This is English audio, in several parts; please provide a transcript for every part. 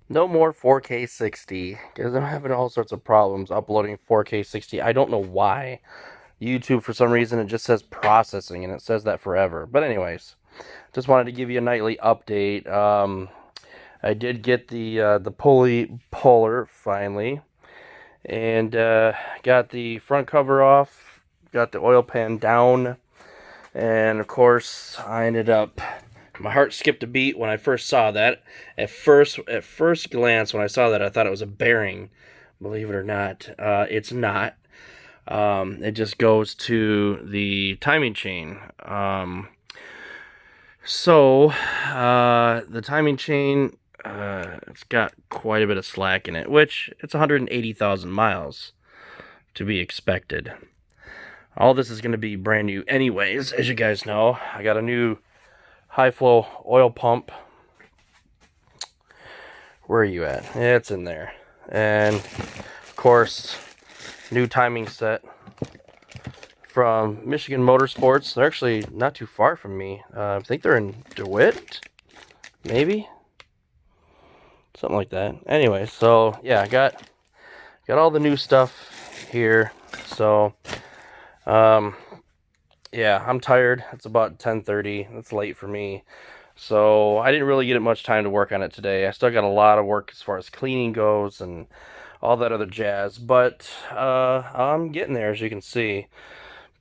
No more 4K 60 because I'm having all sorts of problems uploading 4K 60. I don't know why. YouTube, for some reason, it just says processing and it says that forever. But, anyways, just wanted to give you a nightly update. I did get the pulley puller finally, and got the front cover off, got the oil pan down, and of course, I ended up. My heart skipped a beat when I first saw that. At first glance, when I saw that, I thought it was a bearing. Believe it or not, it's not. It just goes to the timing chain. The timing chain, it's got quite a bit of slack in it, which it's 180,000 miles to be expected. All this is going to be brand new, anyways. As you guys know, I got a new high flow oil pump. Where are you at? Yeah, it's in there. And of course, new timing set from Michigan Motorsports. They're actually not too far from me. I think they're in DeWitt, maybe something like that. Anyway, so yeah, I got all the new stuff here. So, um, yeah, I'm tired. It's about 10:30. It's late for me. So I didn't really get much time to work on it today. I still got a lot of work as far as cleaning goes and all that other jazz. But I'm getting there, as you can see.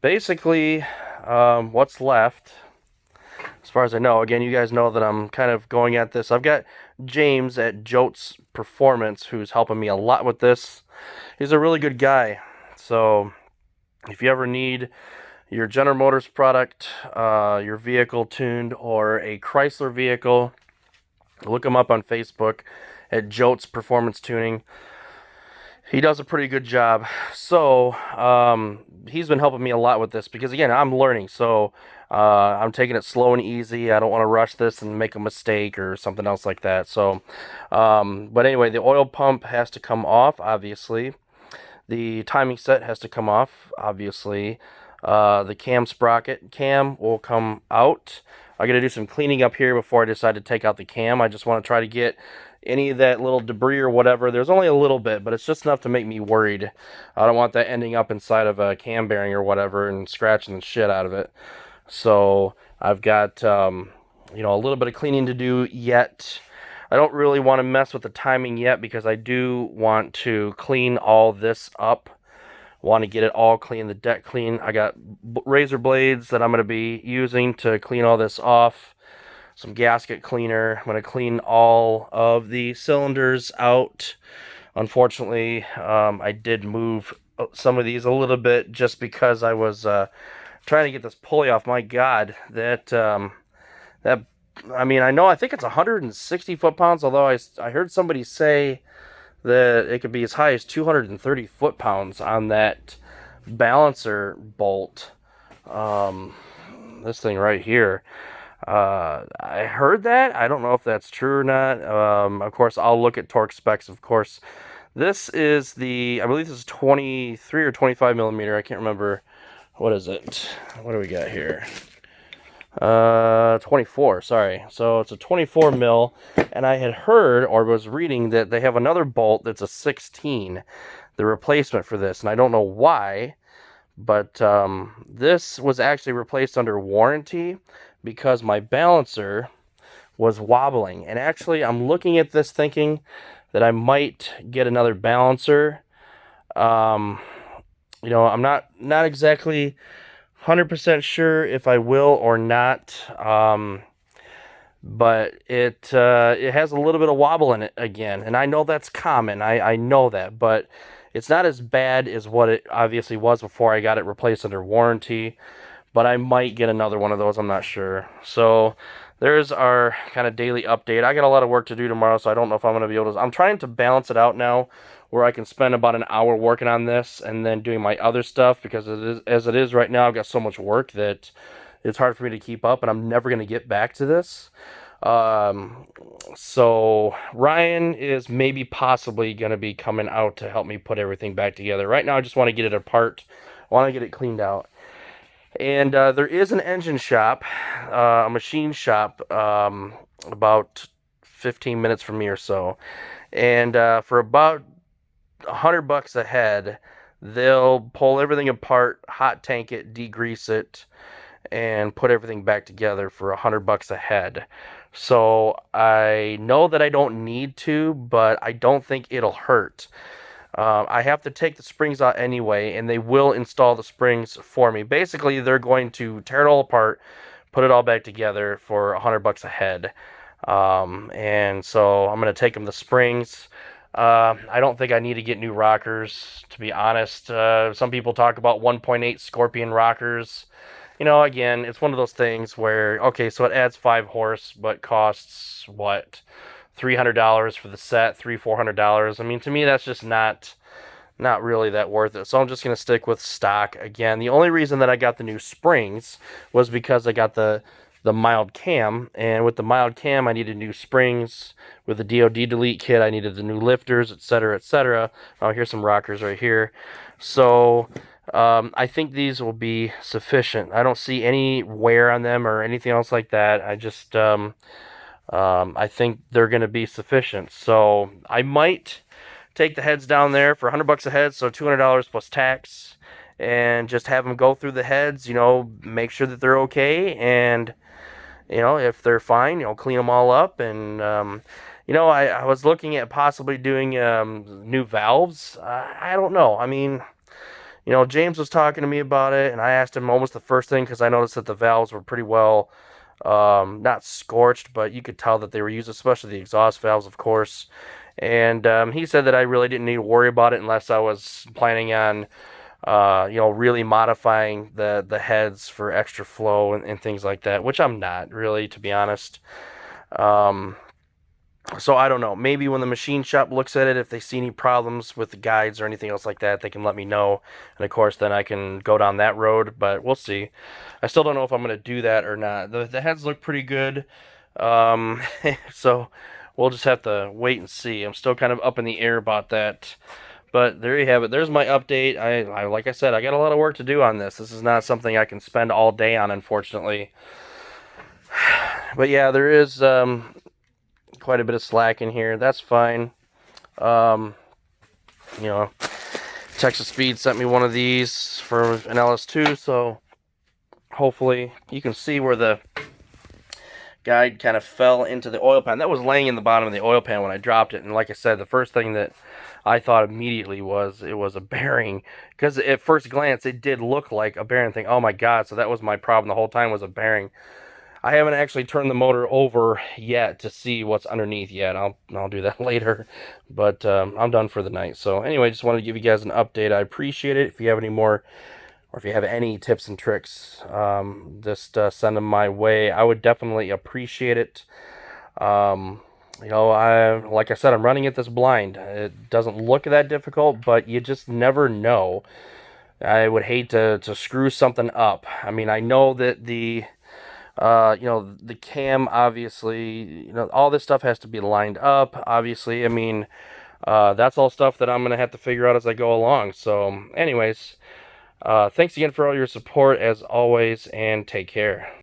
Basically, what's left, as far as I know, again, you guys know that I'm kind of going at this. I've got James at Jotes Performance who's helping me a lot with this. He's a really good guy. So if you ever need your General Motors product, your vehicle tuned, or a Chrysler vehicle, look him up on Facebook at Jotes Performance Tuning. He does a pretty good job. So he's been helping me a lot with this because, again, I'm learning. So I'm taking it slow and easy. I don't want to rush this and make a mistake or something else like that. So, but anyway, the oil pump has to come off, obviously. The timing set has to come off, obviously. The cam sprocket cam will come out. I got to do some cleaning up here before I decide to take out the cam. I just want to try to get any of that little debris or whatever. There's only a little bit, but it's just enough to make me worried. I don't want that ending up inside of a cam bearing or whatever and scratching the shit out of it. So I've got a little bit of cleaning to do yet. I don't really want to mess with the timing yet because I do want to clean all this up. Want to get it all clean, the deck clean. I got razor blades that I'm going to be using to clean all this off. Some gasket cleaner. I'm going to clean all of the cylinders out. Unfortunately, I did move some of these a little bit just because I was trying to get this pulley off. My God, that I mean, I think it's 160 foot-pounds, although I heard somebody say that it could be as high as 230 foot-pounds on that balancer bolt. This thing right here. I heard that. I don't know if that's true or not. Of course, I'll look at torque specs. Of course, this is I believe this is 23 or 25 millimeter. I can't remember. What is it? What do we got here? 24, sorry. So it's a 24 mil, and I had heard or was reading that they have another bolt that's a 16, the replacement for this, and I don't know why, but this was actually replaced under warranty because my balancer was wobbling. And actually, I'm looking at this thinking that I might get another balancer. Um, I'm not exactly 100% sure if I will or not. But it has a little bit of wobble in it again, and I know that's common. I know that, but it's not as bad as what it obviously was before I got it replaced under warranty. But I might get another one of those. I'm not sure. So there's our kind of daily update. I got a lot of work to do tomorrow, so I don't know if I'm going to be able to. I'm trying to balance it out now, where I can spend about an hour working on this and then doing my other stuff because as it is right now, I've got so much work that it's hard for me to keep up, and I'm never going to get back to this. Um, so Ryan is maybe possibly going to be coming out to help me put everything back together. Right now, I just want to get it apart. I want to get it cleaned out. And there is an engine shop, a machine shop, about 15 minutes from me or so. And for about $100 a head, they'll pull everything apart, hot tank it, degrease it, and put everything back together for $100 a head. So I know that I don't need to, but I don't think it'll hurt. I have to take the springs out anyway, and they will install the springs for me. Basically, they're going to tear it all apart, put it all back together for $100 a head. And so I'm going to take them the springs. I don't think I need to get new rockers, to be honest. Some people talk about 1.8 Scorpion rockers. Again, it's one of those things where, okay, so it adds 5 horse, but costs what? $300 for the set, $400. I mean, to me, that's just not really that worth it. So I'm just gonna stick with stock again. The only reason that I got the new springs was because I got the mild cam, and with the mild cam I needed new springs. With the DoD delete kit I needed the new lifters, etc., etc. Oh, here's some rockers right here. So I think these will be sufficient. I don't see any wear on them or anything else like that. I think they're going to be sufficient. So I might take the heads down there for $100 a head, so $200 plus tax, and just have them go through the heads. Make sure that they're okay, and if they're fine, clean them all up. And I was looking at possibly doing new valves. I don't know. I mean, James was talking to me about it, and I asked him almost the first thing because I noticed that the valves were pretty well, not scorched, but you could tell that they were used, especially the exhaust valves, of course. And he said that I really didn't need to worry about it unless I was planning on, really modifying the heads for extra flow and things like that, which I'm not really, to be honest. So I don't know. Maybe when the machine shop looks at it, if they see any problems with the guides or anything else like that, they can let me know. And of course, then I can go down that road. But we'll see. I still don't know if I'm going to do that or not. The heads look pretty good. So we'll just have to wait and see. I'm still kind of up in the air about that. But there you have it. There's my update. I like I said, I got a lot of work to do on this. This is not something I can spend all day on, unfortunately. But yeah, there is quite a bit of slack in here. That's fine. Texas Speed sent me one of these for an LS2, so hopefully you can see where the guide kind of fell into the oil pan. That was laying in the bottom of the oil pan when I dropped it, and like I said, the first thing that I thought immediately was it was a bearing, because at first glance it did look like a bearing. Thing, oh my god, so that was my problem the whole time, was a bearing. I haven't actually turned the motor over yet to see what's underneath yet. I'll do that later, but I'm done for the night. So anyway, just wanted to give you guys an update. I appreciate it. If you have any more, or if you have any tips and tricks, just send them my way. I would definitely appreciate it. Like I said, I'm running it this blind. It doesn't look that difficult, but you just never know. I would hate to screw something up. I mean, I know that the cam, obviously, all this stuff has to be lined up, obviously. I mean, that's all stuff that I'm going to have to figure out as I go along. So, anyways, thanks again for all your support, as always, and take care.